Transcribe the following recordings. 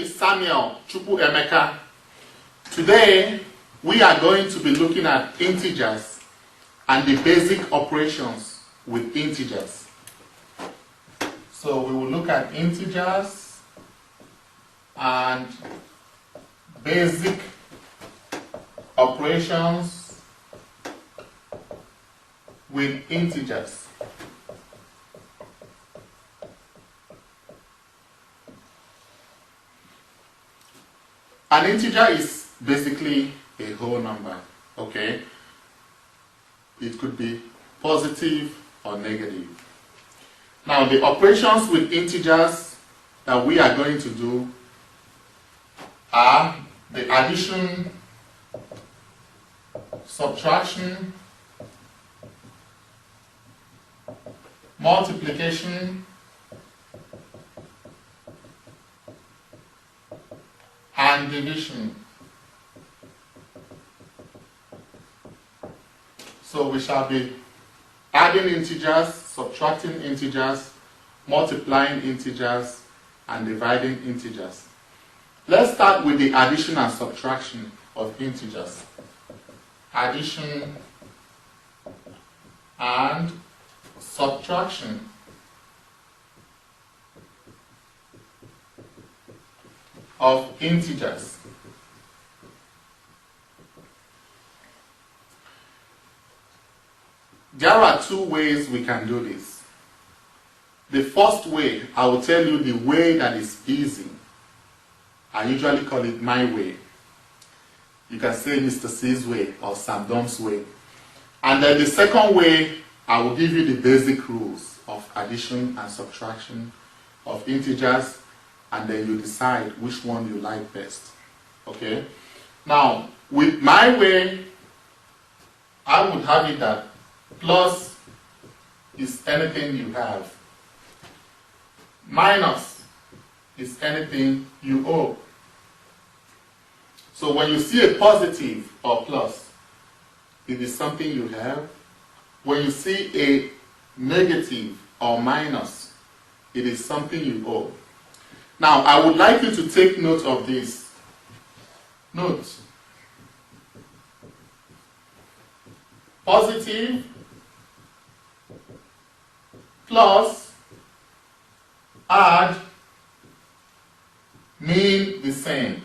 is Samuel Chupu Emeka. Today we are going to be looking at integers and the basic operations with integers. So we will look at integers and basic operations with integers. An integer is basically a whole number, okay? It could be positive or negative. Now, the operations with integers that we are going to do are the addition, subtraction, multiplication, and division. So we shall be adding integers, subtracting integers, multiplying integers, and dividing integers. Let's start with the addition and subtraction of integers. Addition and subtraction. Of integers. There are two ways we can do this. The first way, I will tell you the way that is easy. I usually call it my way. You can say Mr. C's way or Sam Dom's way. And then the second way, I will give you the basic rules of addition and subtraction of integers, and then you decide which one you like best. Okay? Now, with my way, I would have it that plus is anything you have. Minus is anything you owe. So when you see a positive or plus, it is something you have. When you see a negative or minus, it is something you owe. Now, I would like you to take note of this. Note. Positive plus add mean the same.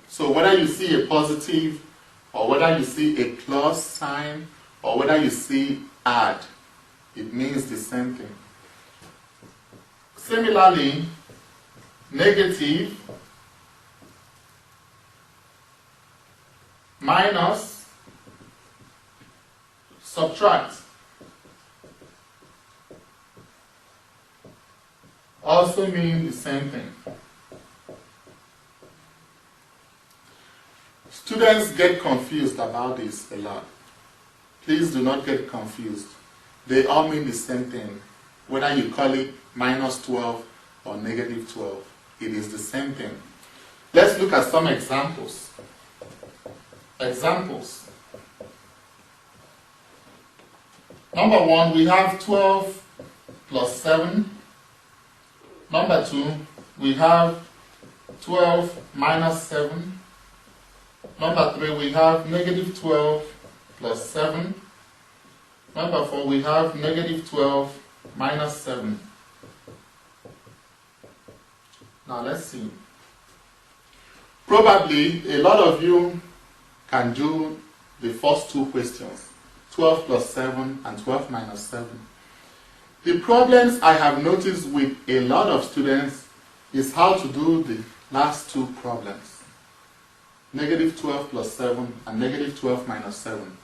So whether you see a positive or whether you see a plus sign or whether you see add, it means the same thing. Similarly, negative minus subtract also mean the same thing. Students get confused about this a lot. Please do not get confused. They all mean the same thing. Whether you call it minus 12 or negative 12, it is the same thing. Let's look at some examples. Examples. Number 1, we have 12 plus 7. Number 2, we have 12 minus 7. Number 3, we have negative 12 plus 7. Number 4, we have negative 12 minus 7. Now let's see. Probably a lot of you can do the first two questions, 12 plus 7 and 12 minus 7. The problems I have noticed with a lot of students is how to do the last two problems, negative 12 plus 7 and negative 12 minus 7.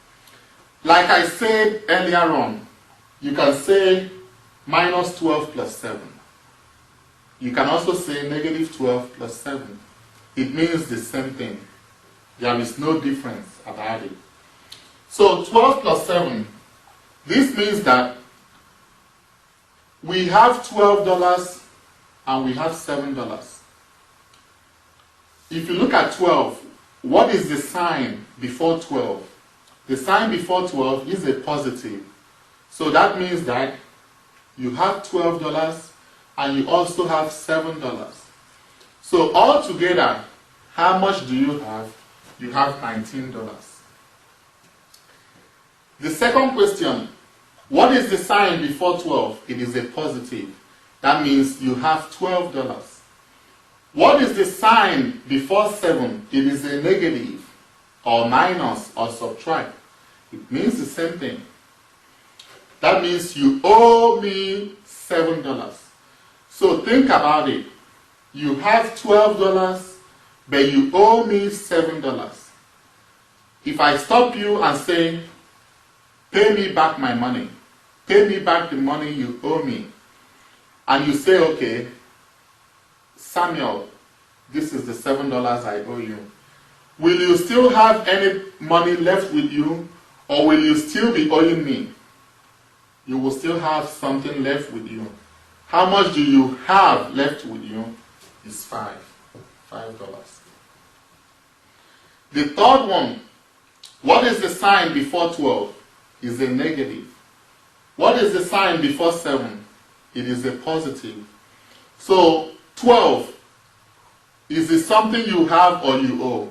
Like I said earlier on, you can say minus 12 plus 7. You can also say negative 12 plus 7. It means the same thing. There is no difference about it. So 12 plus 7, this means that we have $12 and we have $7. If you look at 12, what is the sign before 12? The sign before 12 is a positive. So that means that you have $12, and you also have $7. So altogether, how much do you have? You have $19. The second question, what is the sign before 12? It is a positive. That means you have $12. What is the sign before 7? It is a negative, or minus, or subtract. It means the same thing. That means you owe me $7. So think about it. You have $12, but you owe me $7. If I stop you and say, pay me back my money, pay me back the money you owe me, and you say, okay, Samuel, this is the $7 I owe you, will you still have any money left with you, or will you still be owing me? You will still have something left with you. How much do you have left with you? Is $5. The third one, what is the sign before 12? Is a negative. What is the sign before 7? It is a positive. So 12, is it something you have or you owe?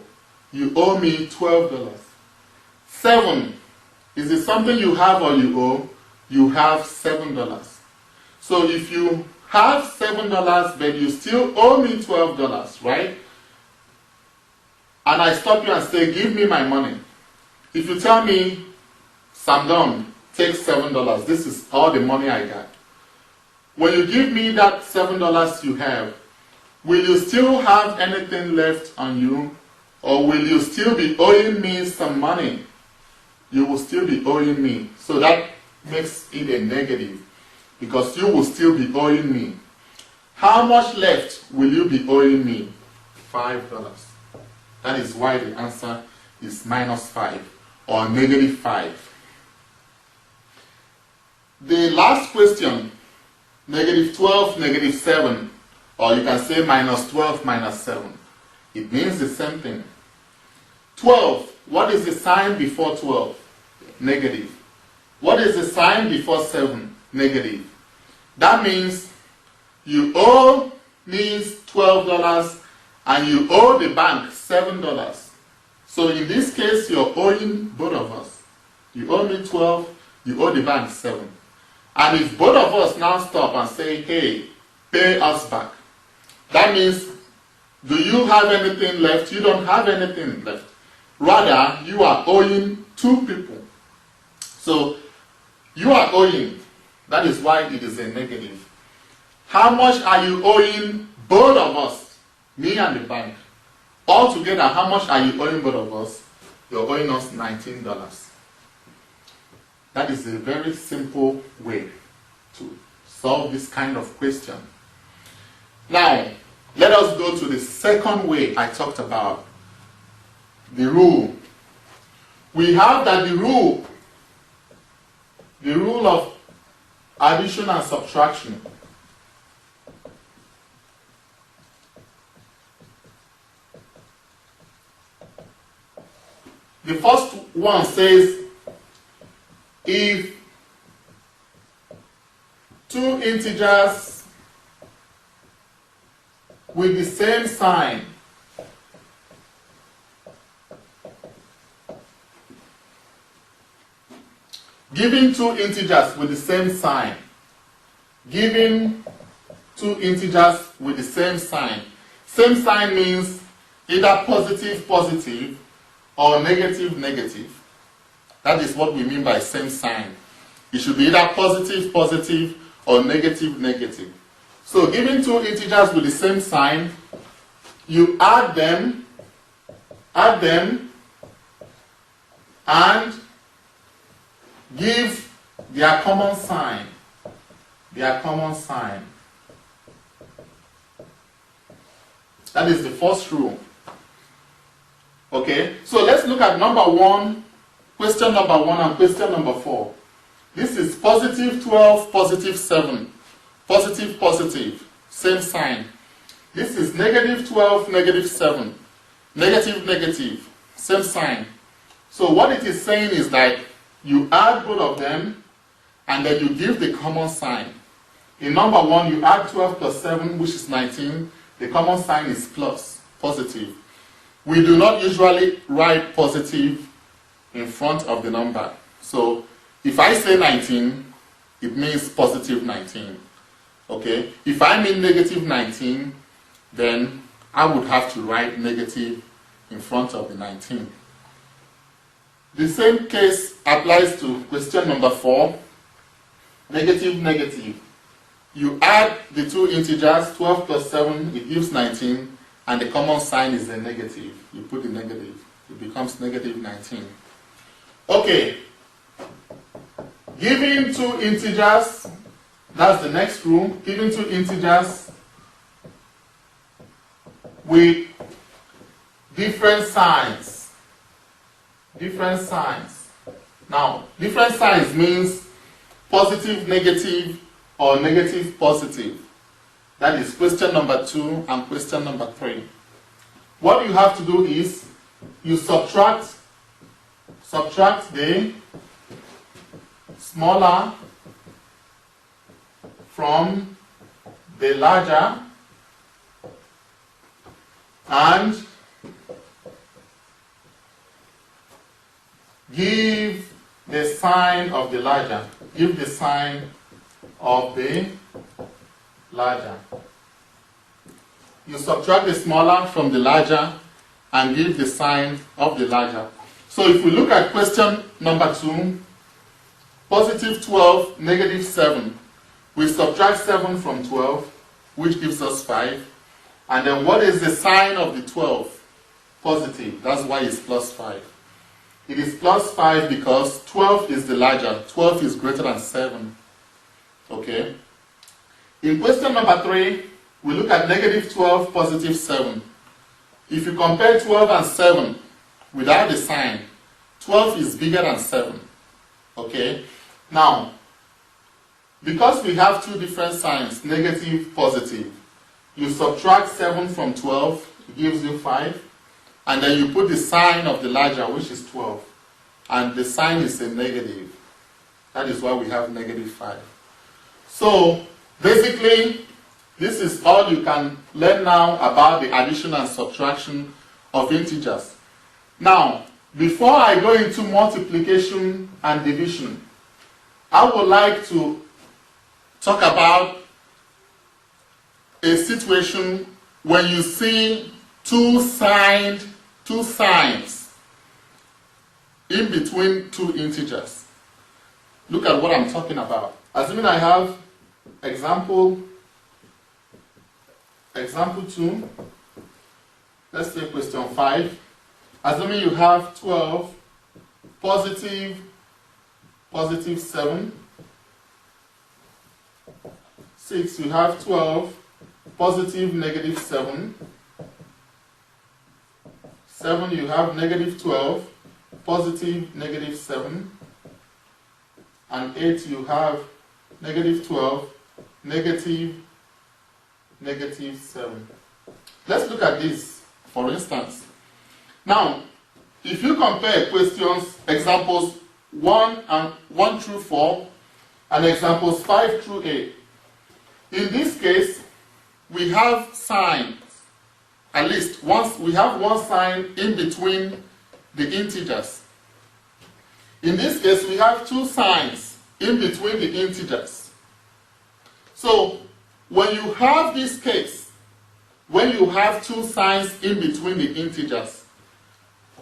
You owe me $12. 7, is it something you have or you owe? You have $7. So if you have $7 but you still owe me $12, right? And I stop you and say, give me my money. If you tell me, Samdon, take $7, this is all the money I got. When you give me that $7 you have, will you still have anything left on you? Or will you still be owing me some money? You will still be owing me. So that makes it a negative, because you will still be owing me. How much left will you be owing me? $5. That is why the answer is -5 or -5. The last question, -12, -7, or you can say -12, -7. It means the same thing. 12, what is the sign before 12? Negative. What is the sign before 7? Negative. That means you owe me $12 and you owe the bank $7. So in this case, you're owing both of us. You owe me 12, you owe the bank 7. And if both of us now stop and say, hey, pay us back, that means, do you have anything left? You don't have anything left. Rather, you are owing two people. So, you are owing. That is why it is a negative. How much are you owing both of us? Me and the bank. Altogether, how much are you owing both of us? You're owing us $19. That is a very simple way to solve this kind of question. Now, let us go to the second way I talked about. The rule. We have that the rule of addition and subtraction. The first one says, if two integers with the same sign giving two integers with the same sign, giving two integers with the same sign. Same sign means either positive, positive, or negative, negative. That is what we mean by same sign. It should be either positive, positive, or negative, negative. So giving two integers with the same sign, you add them, and give their common sign. Their common sign. That is the first rule. Okay, so let's look at number 1, question number 1 and question number 4. This is positive 12, positive 7. Positive, positive, same sign. This is negative 12, negative 7. Negative, negative, same sign. So what it is saying is that you add both of them and then you give the common sign. In number 1, you add 12 plus 7, which is 19. The common sign is plus, positive. We do not usually write positive in front of the number. So if I say 19, it means positive 19. Okay? If I mean negative 19, then I would have to write negative in front of the 19. The same case applies to question number 4. Negative, negative. You add the two integers, 12 plus 7, it gives 19, and the common sign is a negative. You put the negative, it becomes negative 19. Okay. Given two integers, that's the next rule. Given two integers with different signs. Different signs. Now, different signs means positive, negative, or negative, positive. That is question number 2 and question number 3. What you have to do is you subtract the smaller from the larger and give the sign of the larger. Give the sign of the larger. You subtract the smaller from the larger and give the sign of the larger. So if we look at question number 2, positive 12, negative 7. We subtract 7 from 12, which gives us 5. And then what is the sign of the 12? Positive. That's why it's plus 5. It is plus 5 because 12 is the larger. 12 is greater than 7. Okay? In question number 3, we look at negative 12, positive 7. If you compare 12 and 7 without the sign, 12 is bigger than 7. Okay? Now, because we have two different signs, negative, positive, you subtract 7 from 12, it gives you 5, and then you put the sign of the larger, which is 12, and the sign is a negative. That is why we have negative 5. So, basically, this is all you can learn now about the addition and subtraction of integers. Now, before I go into multiplication and division, I would like to talk about a situation when you see two signs in between two integers. Look at what I'm talking about. Assuming I have example 2, let's say question 5. Assuming you have 12, positive 7. 6, you have 12, positive negative 7. 7, you have negative 12, positive negative 7. And 8, you have negative 12, negative 7. Let's look at this, for instance. Now, if you compare questions, examples 1 through 4, and examples 5 through 8, in this case, we have signs. At least once we have one sign in between the integers. In this case, we have two signs in between the integers. So, when you have this case, when you have two signs in between the integers,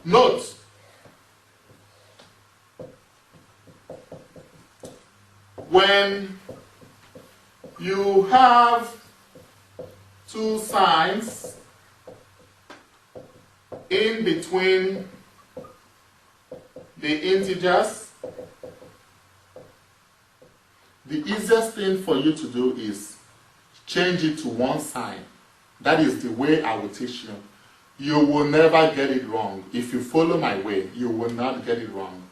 note, when you have two signs in between the integers, the easiest thing for you to do is change it to one sign. That is the way I will teach you. You will never get it wrong. If you follow my way, you will not get it wrong.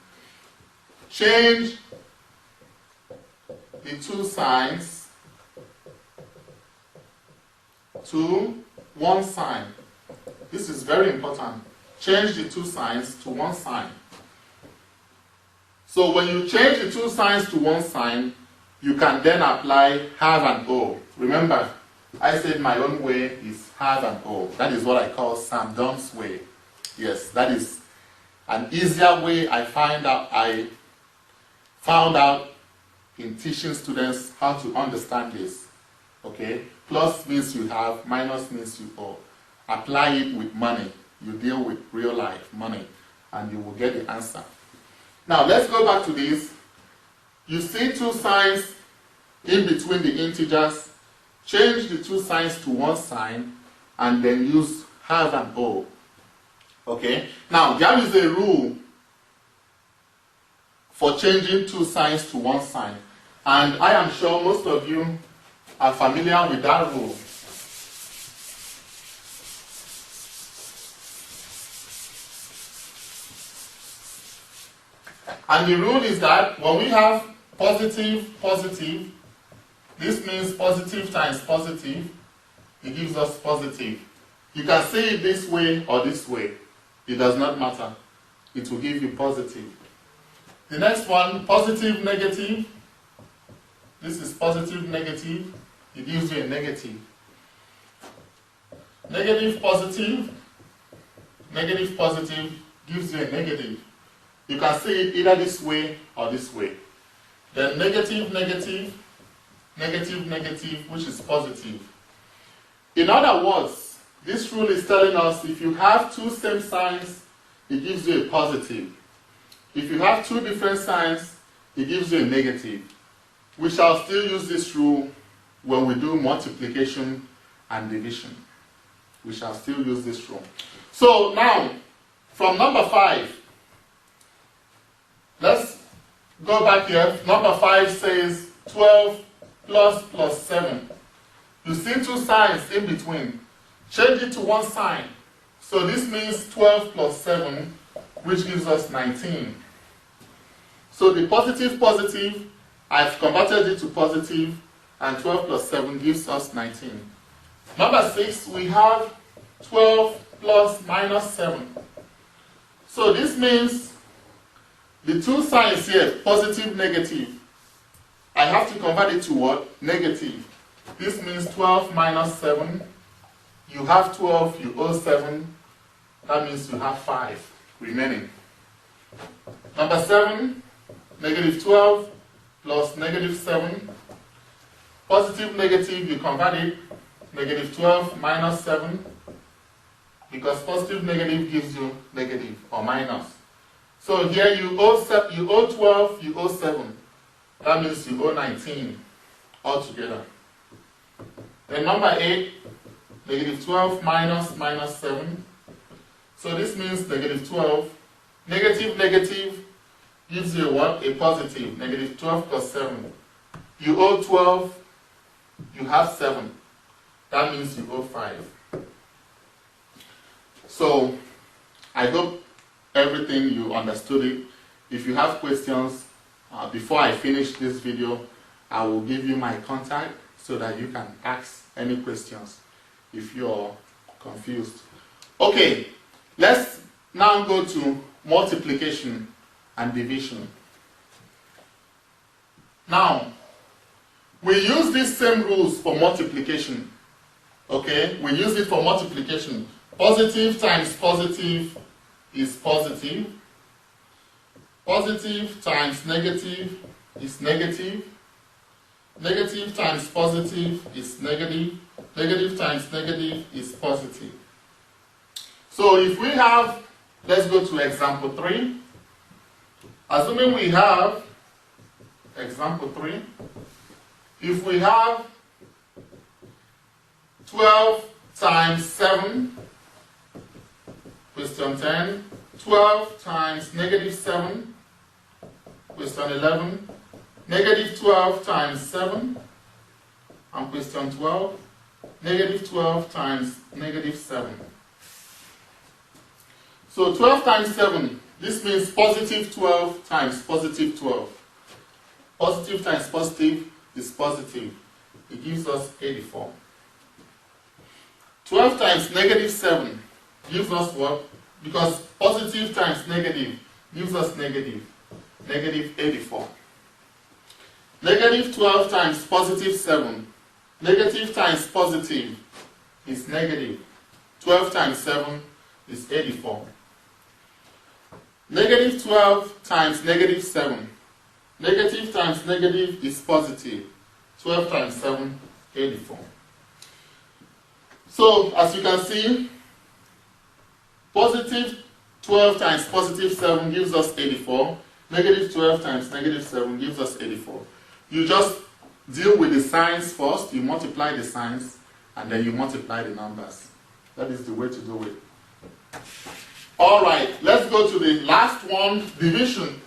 Change the two signs to one sign. This is very important. Change the two signs to one sign. So when you change the two signs to one sign, you can then apply have and O. Remember, I said my own way is have and O. That is what I call Sam Dunn's way. Yes, that is an easier way I found out in teaching students how to understand this. Okay? Plus means you have, minus means you owe. Apply it with money. You deal with real life money and you will get the answer. Now let's go back to this. You see two signs in between the integers. Change the two signs to one sign and then use have and O. Okay? Now there is a rule for changing two signs to one sign. And I am sure most of you are familiar with that rule. And the rule is that when we have positive, positive, this means positive times positive, it gives us positive. You can say it this way or this way. It does not matter. It will give you positive. The next one, positive, negative. This is positive, negative. It gives you a negative. Negative, positive. Negative, positive gives you a negative. You can see it either this way or this way. Then negative, negative, negative, negative, which is positive. In other words, this rule is telling us if you have two same signs, it gives you a positive. If you have two different signs, it gives you a negative. We shall still use this rule when we do multiplication and division. We shall still use this rule. So now, from number 5, let's go back here. Number 5 says 12 plus 7. You see two signs in between. Change it to one sign. So this means 12 plus 7, which gives us 19. So the positive, positive, I've converted it to positive, and 12 plus 7 gives us 19. Number 6, we have 12 plus minus 7. So this means the two signs here, positive, negative, I have to convert it to what? Negative. This means 12 minus 7. You have 12, you owe 7. That means you have 5 remaining. Number 7, negative 12 plus negative 7. Positive, negative, you convert it. Negative 12 minus 7. Because positive, negative gives you negative or minus. So here you owe 12, you owe 7. That means you owe 19 altogether. Then number 8, negative 12 minus 7. So this means negative 12. Negative, negative gives you what? A positive. Negative 12 plus 7. You owe 12, you have 7. That means you owe 5. So I hope everything you understood it. If you have questions, before I finish this video, I will give you my contact so that you can ask any questions if you're confused. Okay, let's now go to multiplication and division. Now, we use these same rules for multiplication. Okay, we use it for multiplication. Positive times positive is positive. Positive times negative is negative. Negative times positive is negative. Negative times negative is positive. So if we have, let's go to example 3. Assuming we have, example 3, if we have 12 times 7, question 10, 12 times negative 7, question 11, negative 12 times 7, and question 12, negative 12 times negative 7. So 12 times 7, this means positive 12 times positive 12. Positive times positive is positive. It gives us 84. 12 times negative 7 gives us what? Because positive times negative gives us negative. Negative 84. Negative 12 times positive 7. Negative times positive is negative. 12 times 7 is 84. Negative 12 times negative 7. Negative times negative is positive. 12 times 7, 84. So, as you can see, positive 12 times positive 7 gives us 84. Negative 12 times negative 7 gives us 84. You just deal with the signs first, you multiply the signs, and then you multiply the numbers. That is the way to do it. Alright, let's go to the last one, division.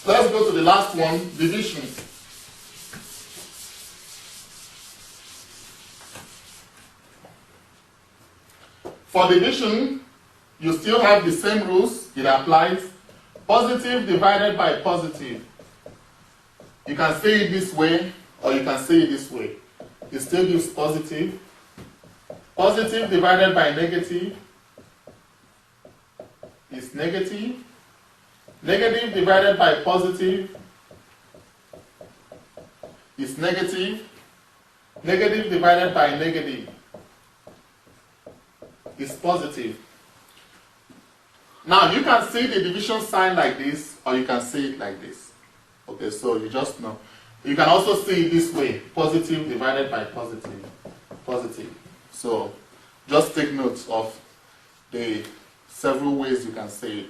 Let's go to the last one, division. For division, you still have the same rules. It applies. Positive divided by positive. You can say it this way, or you can say it this way. It still gives positive. Positive divided by negative is negative. Negative divided by positive is negative. Negative divided by negative is positive. Now you can see the division sign like this, or you can see it like this. Okay, so you just know. You can also see it this way, positive divided by positive. Positive. So just take note of the several ways you can say it.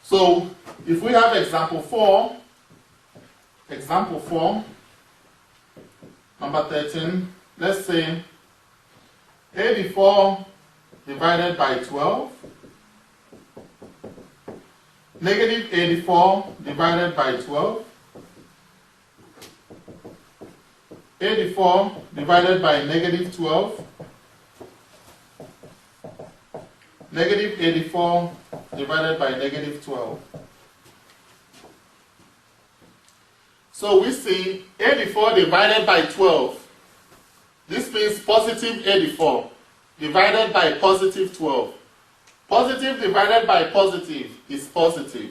So if we have example 4, number 13, let's say 84 divided by 12, negative 84 divided by 12, 84 divided by negative 12, negative 84 divided by negative 12. So we see 84 divided by 12. This means positive 84 divided by positive 12. Positive divided by positive is positive.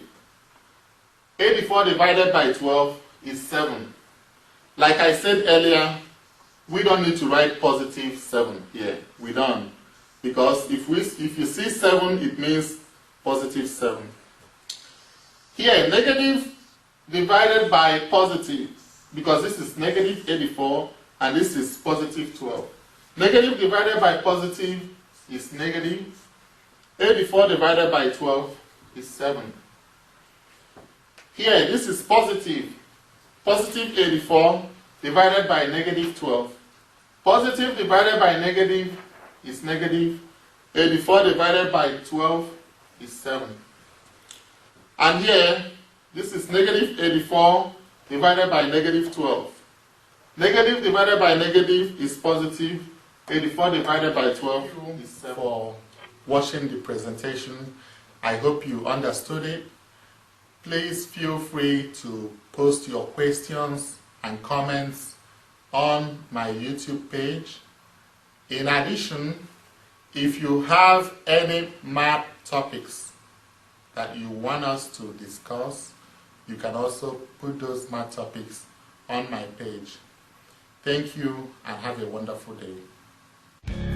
84 divided by 12 is 7. Like I said earlier, we don't need to write positive 7 here. We don't. Because if you see 7, it means positive 7. Here, negative divided by positive, because this is negative 84 and this is positive 12. Negative divided by positive is negative. 84 divided by 12 is 7. Here, this is positive. Positive 84 divided by negative 12. Positive divided by negative is negative. 84 divided by 12 is 7. And here, this is negative 84 divided by negative 12. Negative divided by negative is positive. 84 divided by 12 is 7. For watching the presentation, I hope you understood it. Please feel free to post your questions and comments on my YouTube page. In addition, if you have any math topics that you want us to discuss, you can also put those math topics on my page. Thank you and have a wonderful day.